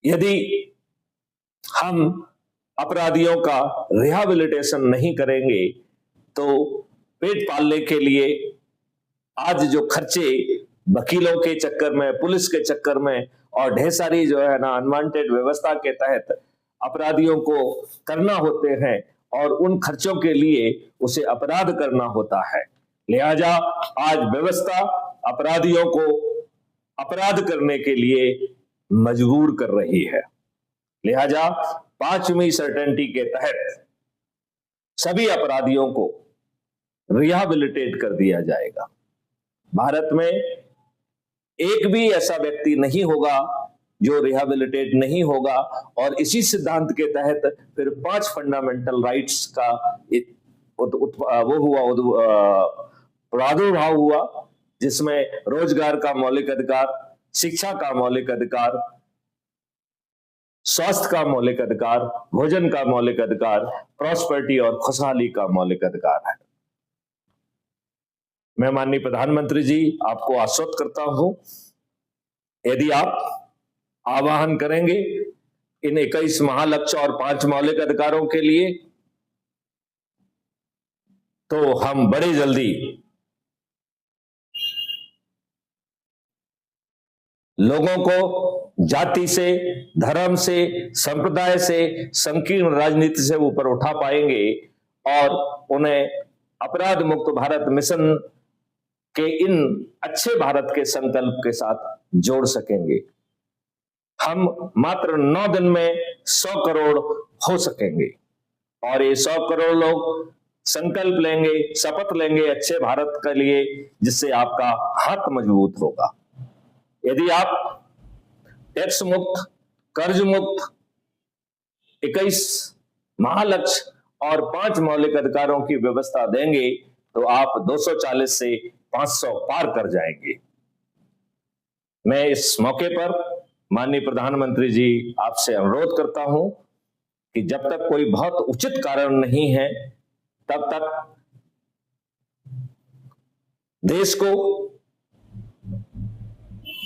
यदि हम अपराधियों का रिहैबिलिटेशन नहीं करेंगे तो पेट पालने के लिए आज जो खर्चे वकीलों के चक्कर में, पुलिस के चक्कर में और ढेर सारी जो है ना अनवांटेड व्यवस्था के तहत अपराधियों को करना होते हैं और उन खर्चों के लिए उसे अपराध करना होता है। लिहाजा आज व्यवस्था अपराधियों को अपराध करने के लिए मजबूर कर रही है। लिहाजा 5वीं सर्टेनिटी के तहत सभी अपराधियों को रिहैबिलिटेट कर दिया जाएगा। भारत में एक भी ऐसा व्यक्ति नहीं होगा जो रिहैबिलिटेट नहीं होगा और इसी सिद्धांत के तहत फिर 5 फंडामेंटल राइट्स का प्रादुर्भाव हुआ, जिसमें रोजगार का मौलिक अधिकार, शिक्षा का मौलिक अधिकार, स्वास्थ्य का मौलिक अधिकार, भोजन का मौलिक अधिकार, प्रॉस्पेरिटी और खुशहाली का मौलिक अधिकार है। मैं माननीय प्रधानमंत्री जी आपको आश्वस्त करता हूं, यदि आप आह्वान करेंगे इन 21 महालक्ष्य और 5 मौलिक अधिकारों के लिए तो हम बड़े जल्दी लोगों को जाति से, धर्म से, संप्रदाय से, संकीर्ण राजनीति से ऊपर उठा पाएंगे और उन्हें अपराध मुक्त भारत मिशन के इन अच्छे भारत के संकल्प के साथ जोड़ सकेंगे। हम मात्र 9 दिन में 100 करोड़ हो सकेंगे और ये 100 करोड़ लोग संकल्प लेंगे, शपथ लेंगे अच्छे भारत के लिए, जिससे आपका हाथ मजबूत होगा। यदि आप टैक्स मुक्त, कर्ज मुक्त, 21 महालक्ष्य और 5 मौलिक अधिकारों की व्यवस्था देंगे तो आप 240 से 500 पार कर जाएंगे। मैं इस मौके पर माननीय प्रधानमंत्री जी आपसे अनुरोध करता हूं कि जब तक कोई बहुत उचित कारण नहीं है तब तक देश को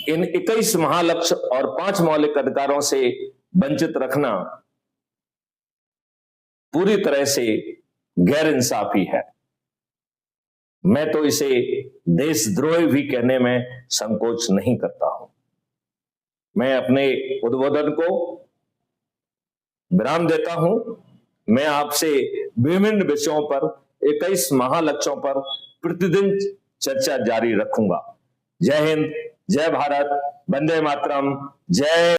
इन 21 महालक्ष्य और 5 मौलिक अधिकारों से वंचित रखना पूरी तरह से गैर इंसाफी है। मैं तो इसे देशद्रोह भी कहने में संकोच नहीं करता हूं। मैं अपने उद्बोधन को विराम देता हूं। मैं आपसे विभिन्न विषयों पर, 21 महालक्ष्यों पर प्रतिदिन चर्चा जारी रखूंगा। जय हिंद, जय भारत, वंदे मातरम, जय